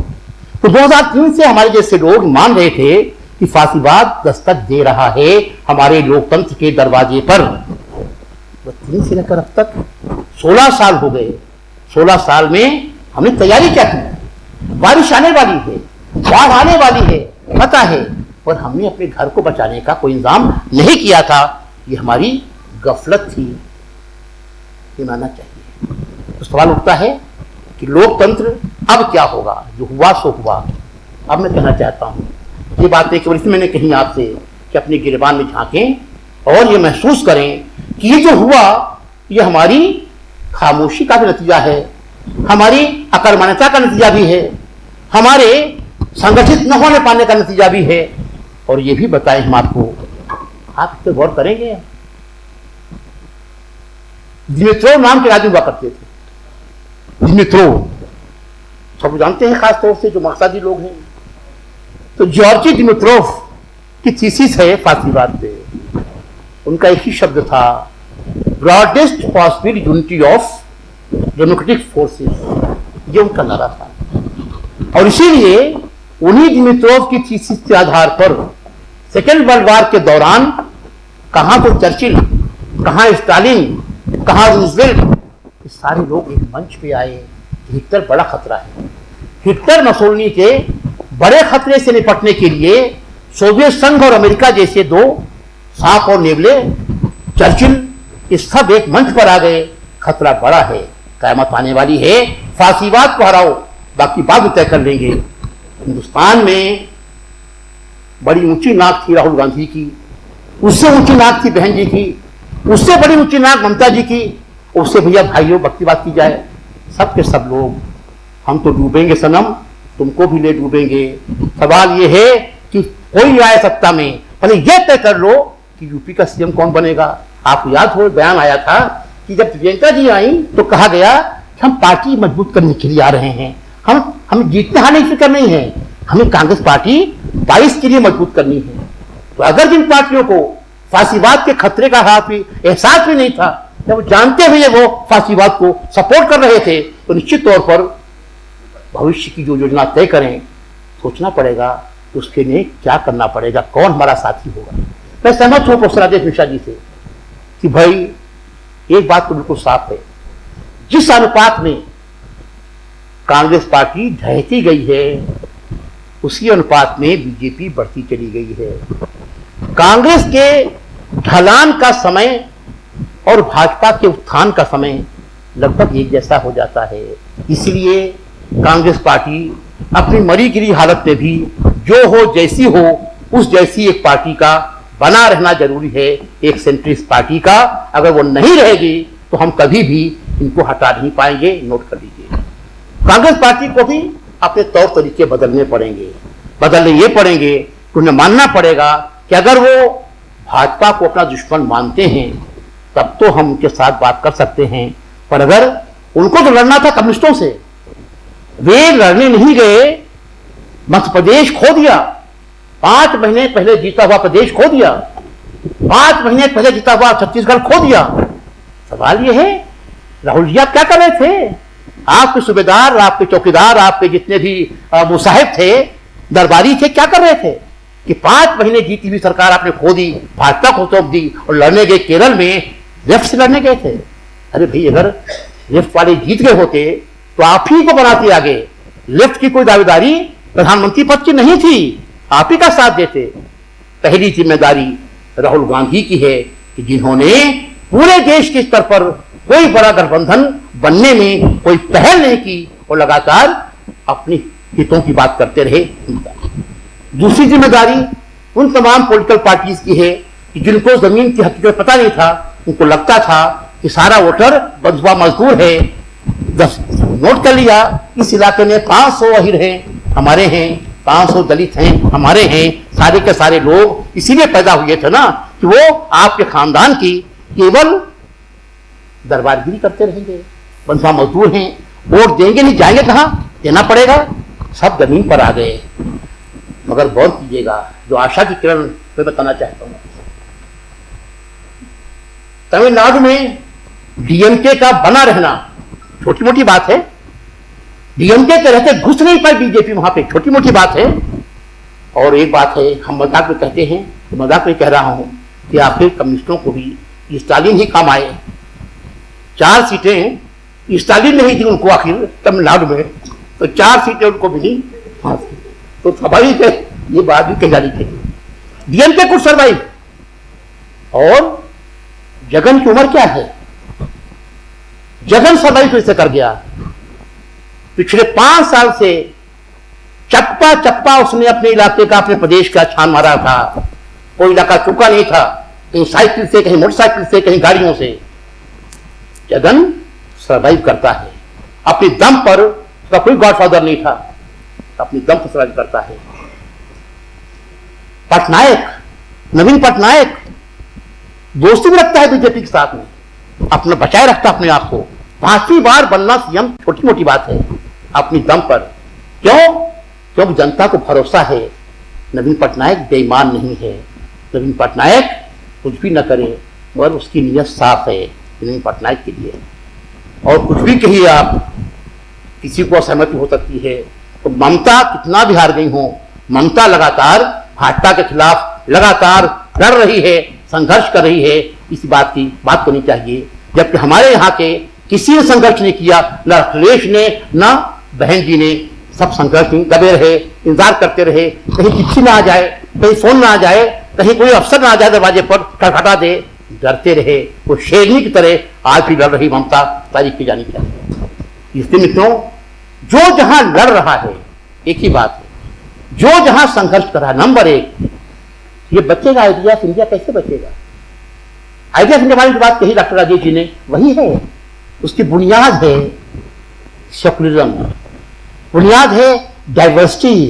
तो 2003 से हमारे जैसे लोग मान रहे थे कि फांसीवाद दस्तक दे रहा है हमारे लोकतंत्र के दरवाजे पर। 3 से लेकर अब तक 16 साल हो गए। 16 साल में हमने तैयारी क्या की? बारिश आने वाली है, बाढ़ आने वाली है, पता है, पर हमने अपने घर को बचाने का कोई इंतजाम नहीं किया था। ये हमारी गफलत थी, ये मानना चाहिए। तो सवाल उठता है कि लोकतंत्र अब क्या होगा? जो हुआ सो हुआ। अब मैं कहना चाहता हूं, ये बातें केवल इसलिए मैंने कही आपसे कि अपने गिरबान में झांकें और ये महसूस करें कि ये जो हुआ ये हमारी खामोशी का भी नतीजा है, हमारी अकर्मण्यता का नतीजा भी है, हमारे संगठित न होने पाने का नतीजा भी है। और ये भी बताएं हम आपको, आप इस पर गौर करेंगे? दिमित्रोव नाम के राजू हुआ करते थे, दिमित्रोव सब जानते हैं, खासतौर से जो मकसदी लोग हैं। तो जॉर्जी दिमित्रोव की थीसिस है फांसीवाद पे, उनका एक ही शब्द था, broadest possible unity of democratic forces. ये उनका नारा था। और इसीलिए उन्हीं दिमित्रोव की थीसिस के आधार पर सेकेंड वर्ल्ड वॉर के दौरान कहां तो चर्चिल, कहां स्टालिन, कहां रूजवेल्ट, ये सारे लोग एक मंच पे आए। हिटलर बड़ा खतरा है। हिटलर मसोलिनी के बड़े खतरे से निपटने के लिए सोवियत संघ और अमेरिका जैसे दो सांप और नेवले, चर्चिल, ये सब एक मंच पर आ गए। खतरा बड़ा है, क़यामत आने वाली है, फांसीवाद को हराओ, बाकी बाद तय कर लेंगे। हिंदुस्तान में बड़ी ऊंची नाक थी राहुल गांधी की, उससे ऊंची नाक थी बहन जी की, उससे बड़ी ऊंची नाक ममता जी की, उससे भैया भाइयों भक्ति बात की जाए, सब के सब लोग हम तो डूबेंगे सनम, तुमको भी ले डूबेंगे। सवाल ये है कि कोई आए सत्ता में, पहले यह तय कर लो कि यूपी का सीएम कौन बनेगा। आपको याद हो बयान आया था कि जब प्रियंका जी आई तो कहा गया कि हम पार्टी मजबूत करने के लिए आ रहे हैं, हम जीतने हारने की फिक्र नहीं है, हमें कांग्रेस पार्टी 22 के लिए मजबूत करनी है। तो अगर जिन पार्टियों को फांसीवाद के खतरे का हाथ भी एहसास भी नहीं था, जब जानते हुए वो फांसीवाद को सपोर्ट कर रहे थे, तो निश्चित तौर पर भविष्य की जो योजना तय करें, सोचना पड़ेगा कि उसके लिए क्या करना पड़ेगा, कौन हमारा साथी होगा। मैं सहमत हूं प्रोफेसर राजेश मिश्रा जी से कि भाई एक बात तो बिल्कुल साफ है, जिस अनुपात में कांग्रेस पार्टी ढहती गई है उसी अनुपात में बीजेपी बढ़ती चली गई है। कांग्रेस के ढलान का समय और भाजपा के उत्थान का समय लगभग एक जैसा हो जाता है। इसलिए कांग्रेस पार्टी अपनी मरी गिरी हालत में भी जो हो जैसी हो उस जैसी एक पार्टी का बना रहना जरूरी है, एक सेंट्रिस्ट पार्टी का। अगर वो नहीं रहेगी तो हम कभी भी इनको हटा नहीं पाएंगे। नोट कर लीजिए, कांग्रेस पार्टी को भी अपने तौर तरीके बदलने ये पड़ेंगे कि उन्हें मानना पड़ेगा कि अगर वो भाजपा को अपना दुश्मन मानते हैं तब तो हम उनके साथ बात कर सकते हैं, पर अगर उनको तो लड़ना था कम्युनिस्टों से, वे लड़ने नहीं गए, मध्य प्रदेश खो दिया, 5 महीने पहले जीता हुआ प्रदेश खो दिया, 5 महीने पहले जीता हुआ छत्तीसगढ़ खो दिया। सवाल यह है, राहुल जी आप क्या कर रहे थे? आपके सूबेदार, आपके चौकीदार, आपके जितने भी मुसाहिब थे, दरबारी थे, क्या कर रहे थे कि 5 महीने जीती हुई सरकार आपने खो दी, भाजपा को सौंप दी और लड़ने गए केरल में, लेफ्ट से लड़ने गए थे। अरे भाई, अगर लेफ्ट वाले जीत गए होते तो आप ही को बनाते आगे। लेफ्ट की कोई दावेदारी प्रधानमंत्री पद की नहीं थी, आप ही का साथ देते। पहली जिम्मेदारी राहुल गांधी की है कि जिन्होंने पूरे देश के स्तर पर कोई बड़ा गठबंधन बनने में कोई पहल नहीं की और लगातार अपने हितों की बात करते रहे। दूसरी जिम्मेदारी उन तमाम पॉलिटिकल पार्टीज की है कि जिनको जमीन की हकीकत पता नहीं था, उनको लगता था कि सारा वोटर बंधुआ मजदूर है। नोट कर लिया, इस इलाके में 500 अहीर हैं, हमारे हैं, 500 दलित हैं, हमारे हैं, सारे के सारे लोग इसीलिए पैदा हुए थे ना कि वो आपके खानदान की केवल दरबारगिरी करते रहेंगे, बंधुआ मजदूर हैं, वोट देंगे नहीं, जाएंगे कहां, देना पड़ेगा। सब जमीन पर आ गए। मगर गौर कीजिएगा, जो आशा की किरण मैं बताना चाहता हूं, तमिलनाडु में डीएमके का बना रहना छोटी मोटी बात है। डीएमके के रहते घुस नहीं पाई बीजेपी वहां पे, छोटी मोटी बात है। और एक बात है, हम मजाक में कहते हैं, तो मजाक में कह रहा हूं कि आखिर कम्युनिस्टों को भी स्टालिन ही काम आए। 4 सीटें स्टालिन ने ही दी उनको आखिर तमिलनाडु में, तो 4 सीटें उनको मिली। तो स्वाभाविक है ये बात भी कही जानी चाहिए। डीएमके कुछ सर्वाइव। और जगन की उम्र क्या है? जगन सर्वाइव कैसे कर गया? पिछले 5 साल से चप्पा चप्पा उसने अपने इलाके का, अपने प्रदेश का छान मारा था। कोई इलाका चुका नहीं था, कहीं साइकिल से, कहीं मोटरसाइकिल से, कहीं गाड़ियों से। जगन सर्वाइव करता है अपने दम पर। उसका कोई गॉडफादर नहीं था, अपने दम पर सर्वाइव करता है। पटनायक, नवीन पटनायक दोस्ती भी रखता है बीजेपी के साथ में, अपना बचाए रखता अपने आप को। 5वीं बार बनना सीएम छोटी मोटी बात है, अपनी दम पर। क्यों? क्योंकि जनता को भरोसा है नवीन पटनायक बेईमान नहीं है। नवीन पटनायक कुछ भी न करे मगर उसकी नीयत साफ है नवीन पटनायक के लिए। और कुछ भी कहिए आप, किसी को असहमति हो सकती है, तो ममता कितना भी हार गई हो, ममता लगातार भाजपा के खिलाफ लगातार लड़ रही है, संघर्ष कर रही है। इसी बात की बात करनी चाहिए। जबकि हमारे यहाँ के किसी ने संघर्ष नहीं किया, न अखिलेश ने, न बहन जी ने। सब संघर्ष में दबे रहे, इंतजार करते रहे, कहीं चिट्ठी ना आ जाए, कहीं फोन ना आ जाए, कहीं कोई अफसर ना आ जाए दरवाजे पर खटखटा दे, डरते रहे। वो शेरनी की तरह आज भी लड़ रही ममता तारीफ की जानी चाहिए। इसलिए मित्रों, जो जहां लड़ रहा है, एक ही बात है, जो जहां संघर्ष कर रहा है, नंबर 1 ये बचेगा। आइडिया ऑफ इंडिया कैसे बचेगा? आइडिया ऑफ इंडिया वाली बात कही डॉक्टर राजेश जी ने, वही है। उसकी बुनियाद है सेकुलरिज्म, बुनियाद है डाइवर्सिटी,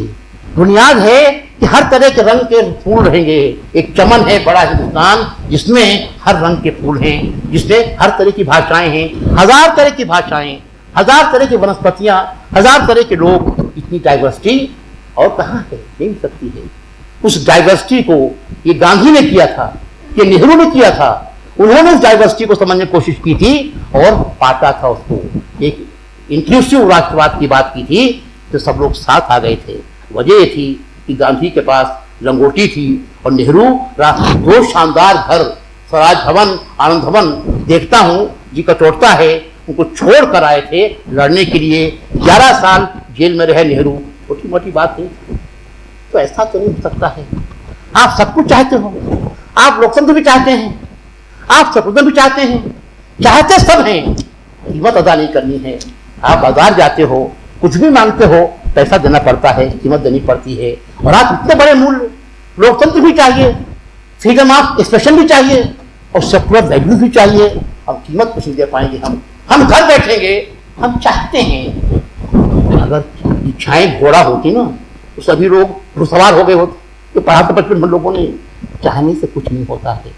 बुनियाद है कि हर तरह के रंग के फूल रहेंगे। एक चमन है बड़ा हिंदुस्तान जिसमें हर रंग के फूल हैं, जिसमें हर तरह की भाषाएं हैं, 1000 तरह की भाषाएं, 1000 तरह की वनस्पतियां, 1000 तरह के लोग। इतनी डाइवर्सिटी और कहां है? नहीं मिल सकती है। उस डाइवर्सिटी को ये गांधी ने किया था, ये नेहरू ने किया था। उन्होंने उस डाइवर्सिटी को समझने की कोशिश की थी और पाता था उसको। एक इंक्लूसिव राष्ट्रवाद की बात की थी तो सब लोग साथ आ गए थे। वजह ये थी कि गांधी के पास लंगोटी थी और नेहरू 2 शानदार घर, स्वराज भवन, आनंद भवन, देखता हूं जी कटोटता है, उनको छोड़ कर आए थे लड़ने के लिए। 11 साल जेल में रहे नेहरू, छोटी मोटी बात है। तो ऐसा तो नहीं हो सकता है। आप सब कुछ चाहते हो, आप लोकतंत्र भी चाहते हैं, आप सेकुलर भी चाहते हैं, चाहते सब हैं, कीमत अदा नहीं करनी है। आप बाजार जाते हो, कुछ भी मांगते हो, पैसा देना पड़ता है, कीमत देनी पड़ती है। और आप इतने बड़े मूल्य, लोकतंत्र भी चाहिए, फ्रीडम ऑफ एक्सप्रेशन भी चाहिए और सेकुलर वैल्यू भी चाहिए। हम कीमत कुछ नहीं दे पाएंगे। हम घर बैठेंगे, हम चाहते हैं। अगर इच्छाएं घोड़ा होती ना तो सभी लोग सवार हो गए होते। तो पढ़ा तो बचपन में लोगों ने, चाहने से कुछ नहीं होता है,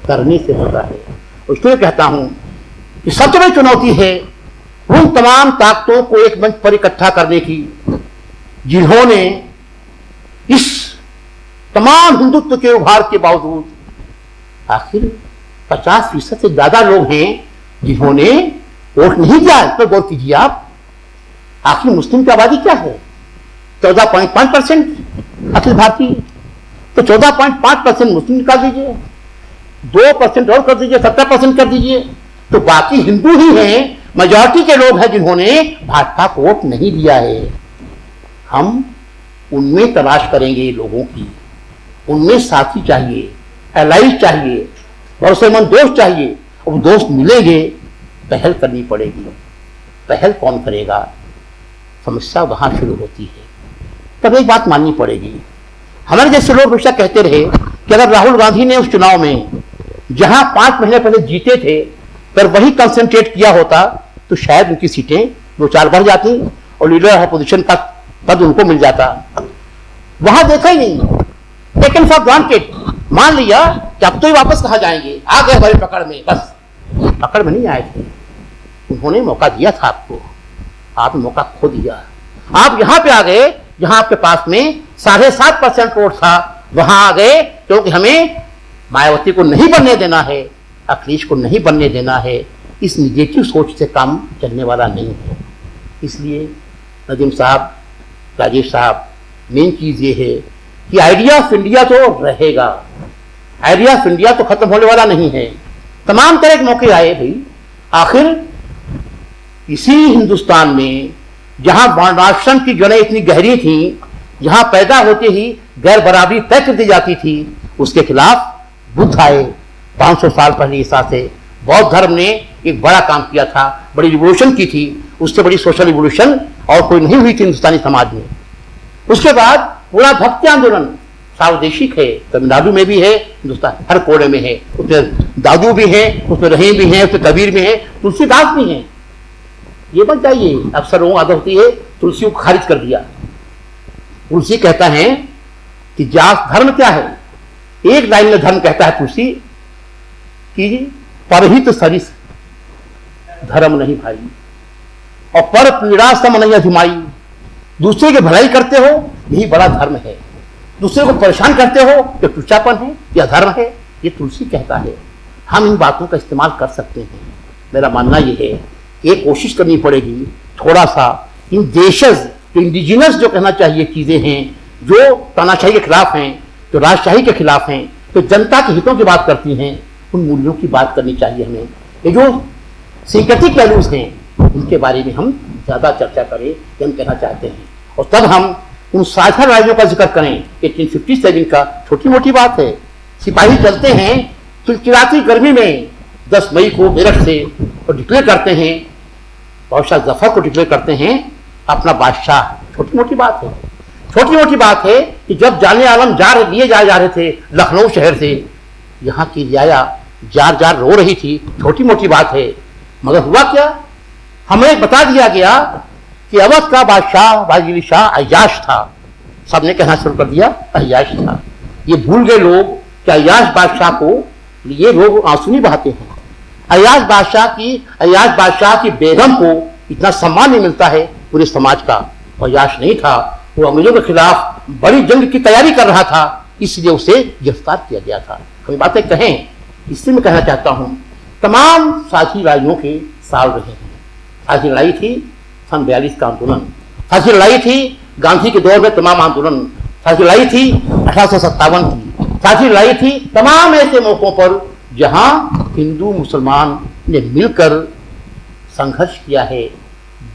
करने से होता है। उसको कहता हूं कि सबसे बड़ी चुनौती है उन तमाम ताकतों को एक मंच पर इकट्ठा करने की जिन्होंने इस तमाम हिंदुत्व के उभार के बावजूद आखिर 50% से ज्यादा लोग हैं जिन्होंने वोट नहीं दिया। इस पर गौर कीजिए आप। आखिर मुस्लिम की आबादी क्या है? 14.5% अखिल भारतीय। तो 14.5% मुस्लिम निकाल दीजिए, 2% और कर दीजिए, 70% कर दीजिए, तो बाकी हिंदू ही हैं, मेजॉरिटी के लोग हैं जिन्होंने भाजपा को वोट नहीं दिया है। हम उनमें तलाश करेंगे लोगों की, उनमें साथी चाहिए, एलाइज चाहिए, भरोसेमंद दोस्त चाहिए। अब दोस्त मिलेंगे, पहल करनी पड़ेगी। पहल कौन करेगा? समस्या वहां शुरू होती है। तब एक बात माननी पड़ेगी, हमारे जैसे लोग हमेशा कहते रहे कि अगर राहुल गांधी ने उस चुनाव में जहां 5 महीने पहले जीते थे पर वही कंसंट्रेट किया होता तो शायद उनकी सीटें 2-4 बढ़ जाती और लीडर अपोजिशन का पद उनको मिल जाता। वहां देखा ही नहीं, टेकन फॉर ग्रांटेड, मान लिया कि अब तो ही वापस कहा जाएंगे, आ गए हमारी पकड़ में। बस पकड़ में नहीं आए थे, उन्होंने मौका दिया था आपको, आपने मौका खो दिया। आप यहां पे आ गए जहां आपके पास में 7.5% वोट था, वहां आ गए क्योंकि हमें मायावती को नहीं बनने देना है, अखिलेश को नहीं बनने देना है। इस निगेटिव सोच से काम चलने वाला नहीं है। इसलिए नदीम साहब, राजेश साहब, मेन चीज ये है कि आइडिया ऑफ इंडिया तो रहेगा, आइडिया ऑफ इंडिया तो खत्म होने वाला नहीं है। तमाम तरह के मौके आए भाई। आखिर इसी हिंदुस्तान में जहां वर्णाश्रम की जड़ें इतनी गहरी थी, जहां पैदा होते ही गैर बराबरी तय कर दी जाती थी, उसके खिलाफ बुद्ध आए 500 साल पहले ईसा से। बौद्ध धर्म ने एक बड़ा काम किया था, बड़ी रिवोल्यूशन की थी, उससे बड़ी सोशल रिवोल्यूशन और कोई नहीं हुई थी हिंदुस्तानी समाज में। उसके बाद पूरा भक्ति आंदोलन सावदेशिक है, तमिलनाडु में भी है, हिंदुस्तान हर कोने में है। उसमें दादू भी है, उसमें रहीम भी है, उसमें कबीर भी है, तुलसीदास भी है। ये मत जाइए, अक्सर लोगों आदत होती है तुलसी को खारिज कर दिया। तुलसी कहता है कि जात धर्म क्या है? एक लाइन में धर्म कहता है तुलसी कि परहित सरिस धर्म नहीं भाई, और पर पीड़ा सम नहीं अधिमाई। दूसरे की भलाई करते हो यही बड़ा धर्म है, दूसरे को परेशान करते हो ये टुच्चापन है या धर्म है, ये तुलसी कहता है। हम इन बातों का इस्तेमाल कर सकते हैं। मेरा मानना ये है, ये कोशिश करनी पड़ेगी थोड़ा सा इन देशज, इंडिजिनस जो कहना चाहिए चीजें हैं, जो तानाशाही के खिलाफ हैं, जो राजशाही के खिलाफ हैं, जो जनता के हितों की बात करती हैं, उन मूल्यों की बात करनी चाहिए हमें। ये जो सिंथेटिक वैल्यूज हैं उनके बारे में हम ज्यादा चर्चा करें, ये हम कहना चाहते हैं। और तब हम उन साझा राज्यों का जिक्र करें। 1857 का छोटी मोटी बात है। सिपाही चलते हैं चिलचिलाती गर्मी में 10 मई को मेरठ से और डिक्लेयर करते हैं, बादशाह जफर को डिक्लेयर करते हैं अपना बादशाह। छोटी मोटी बात है, छोटी मोटी बात है कि जब जाने आलम लिए जा रहे थे लखनऊ शहर से, यहाँ की रियाया जार जार रो रही थी। छोटी मोटी बात है, मगर हुआ क्या? हमें बता दिया गया कि अवध का बादशाह बाजीली शाह अय्याश था। सबने कहना शुरू कर दिया अय्याश था। ये भूल गए लोग कि अय्याश बादशाह को ये लोग आंसू नहीं बहाते हैं। अय्याश बादशाह की बेगम को इतना सम्मान नहीं मिलता है पूरे समाज का। अय्याश नहीं था, वो अंग्रेजों के खिलाफ बड़ी जंग की तैयारी कर रहा था, इसलिए उसे गिरफ्तार किया गया था। हम बातें कहें, इससे मैं कहना चाहता हूं तमाम साथी राज्यों के साल रहे हैं। साथी लड़ाई थी सन 42 का आंदोलन, साथी लड़ाई थी गांधी के दौर में तमाम आंदोलन, साथी लड़ाई थी 1857 की, साथी लड़ाई थी तमाम ऐसे मौकों पर जहां हिंदू मुसलमान ने मिलकर संघर्ष किया है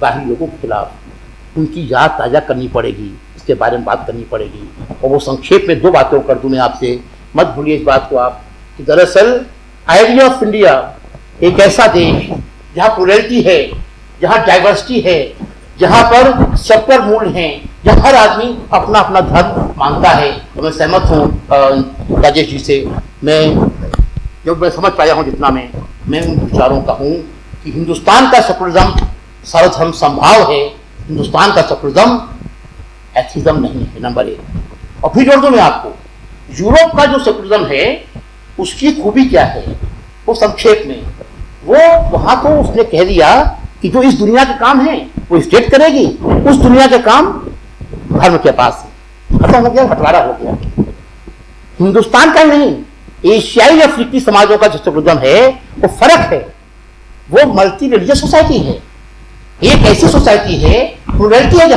बाहरी लोगों के खिलाफ। उनकी याद ताजा करनी पड़ेगी, इसके बारे में बात करनी पड़ेगी। और वो संक्षेप में 2 बातें कर दूं मैं आपसे, मत भूलिए इस बात को आप, कि दरअसल आइडिया ऑफ इंडिया एक ऐसा देश जहां प्लुरैलिटी है, जहां डाइवर्सिटी है, जहां पर सबकर मूल्य हैं, जहां हर आदमी अपना अपना धर्म मानता है। तो मैं सहमत हूँ राजेश जी से। मैं जो मैं समझ पाया हूँ जितना मैं उन विचारों का हूँ कि हिंदुस्तान का सेकुलरिज्म सर्वधर्म संभाव है। हिंदुस्तान का सेकुलरिज्म एथिज्म नहीं है, नंबर 1। और फिर जोड़ दूं मैं आपको, यूरोप का जो सेकुलरिज्म है उसकी खूबी क्या है, वो संक्षेप में, वो वहां तो उसने कह दिया कि जो इस दुनिया के काम है वो स्टेट करेगी, उस दुनिया के काम धर्म के पास है। खत्म हो गया, बंटवारा हो गया। हिंदुस्तान का नहीं, एशियाई अफ्रीकी समाजों का जो सेकुलरिज्म है वो फर्क है, वो मल्टी रिलीजियस सोसाइटी है। एक ऐसी सोसाइटी है, प्लुरलिटी है,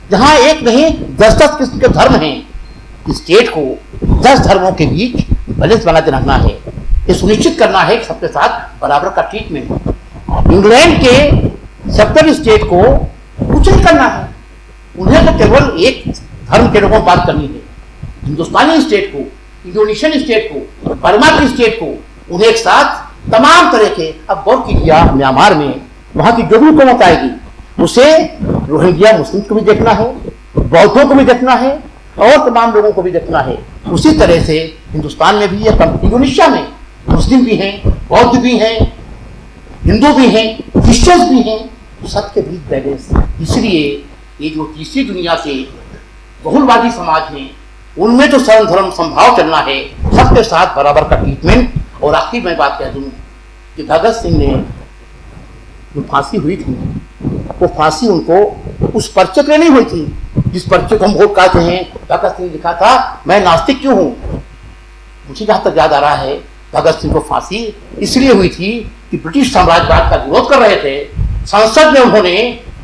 जहां एक नहीं 10-10 किस्म के धर्म हैं। स्टेट को 10 धर्मों के बीच बैलेंस बना के रखना है, ये सुनिश्चित करना है कि सबके साथ बराबर का ट्रीटमेंट। इंग्लैंड के 70 स्टेट को कुछ नहीं करना है, उन्हें तो केवल एक धर्म के लोगों बात करनी है। हिंदुस्तानी स्टेट को, इंडोनेशियन स्टेट को, बर्मा की स्टेट को, उन्हें एक साथ तमाम तरह के, अब गौर कीजिए म्यांमार में वहां की जो भी हुकूमत आएगी उसे रोहिंग्या मुस्लिम को भी देखना है, बौद्धों को भी देखना है और तमाम लोगों को भी देखना है। उसी तरह से हिंदुस्तान में भी है, इंडोनेशिया में मुस्लिम भी हैं, बौद्ध भी हैं, हिंदू भी हैं, क्रिश्चियंस भी हैं, सबके बीच बैलेंस। इसलिए ये जो तीसरी दुनिया के बहुलवादी समाज हैं उनमें तो सर्व धर्म संभाव चलना है, सबके साथ बराबर का ट्रीटमेंट। और आखिर मैं बात कह दूं कि भगत सिंह ने जो फांसी हुई थी वो फांसी उनको उस पर्चे के लिए नहीं हुई थी जिस पर्चे को हम वोट कहते हैं। भगत सिंह लिखा था मैं नास्तिक क्यों हूं। मुझे जहां तक याद आ रहा है भगत सिंह को फांसी इसलिए हुई थी कि ब्रिटिश साम्राज्यवाद का विरोध कर रहे थे। संसद में उन्होंने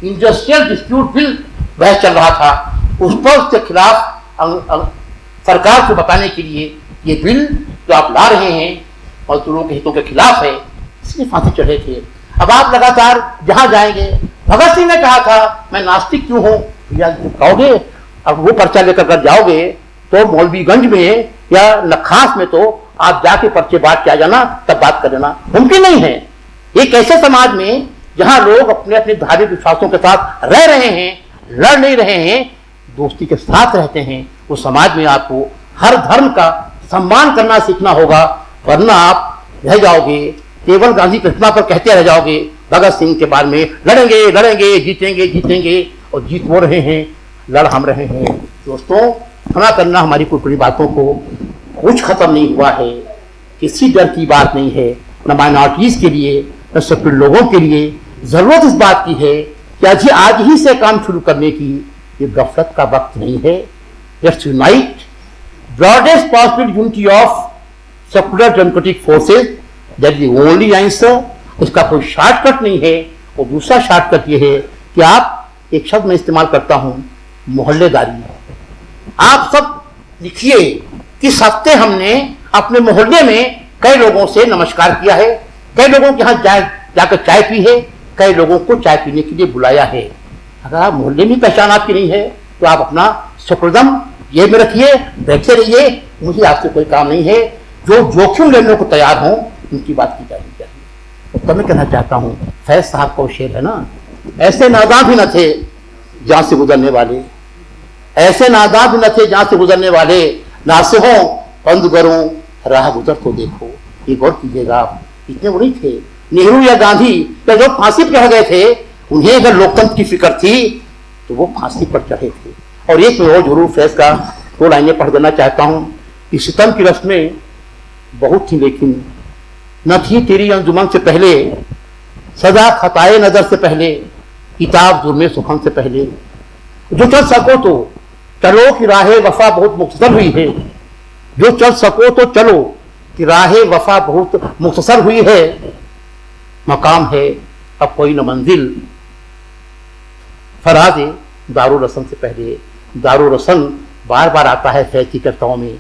इंडस्ट्रियल डिस्प्यूट बिल बहस चल रहा था, उस पर उसके खिलाफ सरकार को बताने के लिए ये बिल जो आप ला रहे हैं मजदूरों के हितों के खिलाफ है, इसलिए फांसी चढ़े थे। अब आप लगातार जहां जाएंगे, भगत सिंह ने कहा था मैं नास्तिक क्यों हूं, या कहोगे अब वो पर्चा लेकर कर जाओगे तो मौलवीगंज में या नखास में तो आप जाके पर्चे बांट के आ जाना, तब बात कर लेना मुमकिन नहीं है। एक ऐसे समाज में जहां लोग अपने अपने धार्मिक विश्वासों के साथ रह रहे हैं, लड़ नहीं रहे हैं, दोस्ती के साथ रहते हैं, उस समाज में आपको हर धर्म का सम्मान करना सीखना होगा, वरना आप रह जाओगे केवल गांधी प्रतिमा पर कहते रह जाओगे भगत सिंह के बारे में लड़ेंगे लड़ेंगे जीतेंगे जीतेंगे, और जीत वो रहे हैं, लड़ हम रहे हैं। दोस्तों क्षमा करना, हमारी कुछ बातों को कुछ खत्म नहीं हुआ है, किसी डर की बात नहीं है, न माइनॉरिटीज के लिए न सेक्युलर लोगों के लिए। जरूरत इस बात की है कि आज ही से काम शुरू करने की, ये गफलत का वक्त नहीं है। Let's unite, broadest possible unity of secular democratic forces, that is the only answer. उसका कोई शॉर्टकट नहीं है। और दूसरा शॉर्टकट ये है कि आप, एक शब्द मैं इस्तेमाल करता हूं, मोहल्लेदारी। आप सब लिखिए कि इस हफ्ते हमने अपने मोहल्ले में कई लोगों से नमस्कार किया है, कई लोगों के यहाँ जाकर चाय पी है, कई लोगों को चाय पीने के लिए बुलाया है। अगर आप मोहल्ले में पहचान आपकी नहीं है तो आप अपना सेकुलरिज्म ये में रखिए, बैठे रहिए, मुझे आपसे कोई काम नहीं है। जो जोखिम लेने को तैयार हों उनकी बात की जानी चाहिए। तो मैं कहना चाहता हूँ, फैज साहब का शेर है ना, ऐसे नादान भी न थे जहां से गुजरने वाले, ऐसे नादान भी न थे जहां से गुजरने वाले, नासिहों पंदगरों राह गुजर को देखो। ये गौर कीजिएगा, आप इतने वो नहीं थे। नेहरू या गांधी या जो फांसी पर चढ़ गए थे, उन्हें अगर लोकतंत्र की फिक्र थी तो वो फांसी पर चढ़े थे। और एक मैं और जरूर फैज का 2 लाइनें पढ़ देना चाहता हूँ कि सितम की रस्में बहुत थी लेकिन न थी तेरी अंजुमन से पहले, सजा खताए नजर से पहले, किताब जुर्मे सुखम से पहले। जो चल सको तो चलो कि राहे वफा बहुत मुख्तसर हुई है, जो चल सको तो चलो कि राहे वफा बहुत मुख्तसर हुई है। मकाम है अब कोई न मंजिल, फराजे दारुल रसन से पहले। दारुल रसन बार बार आता है फैज की कविताओं में।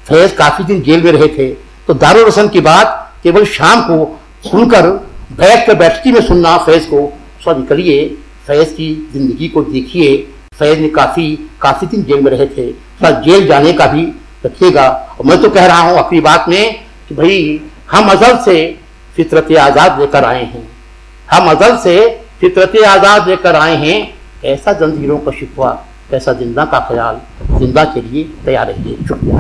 फैज काफी दिन जेल में रहे थे तो दारुल रसन की बात केवल शाम को सुनकर बैठ कर बैठकी में सुनना फैज को, सो निकलिए फैज की जिंदगी को देखिए। फैज ने काफी दिन जेल में रहे थे, थोड़ा जेल जाने का भी रखिएगा। और मैं तो कह रहा हूँ अपनी बात में कि भाई हम अजल से फितरत आज़ाद लेकर आए हैं, हम अजल से फितरत आज़ाद लेकर आए हैं। ऐसा जंजीरों का शिकवा, कैसा जिंदा का ख्याल, जिंदा के लिए तैयार रहिए। शुक्रिया।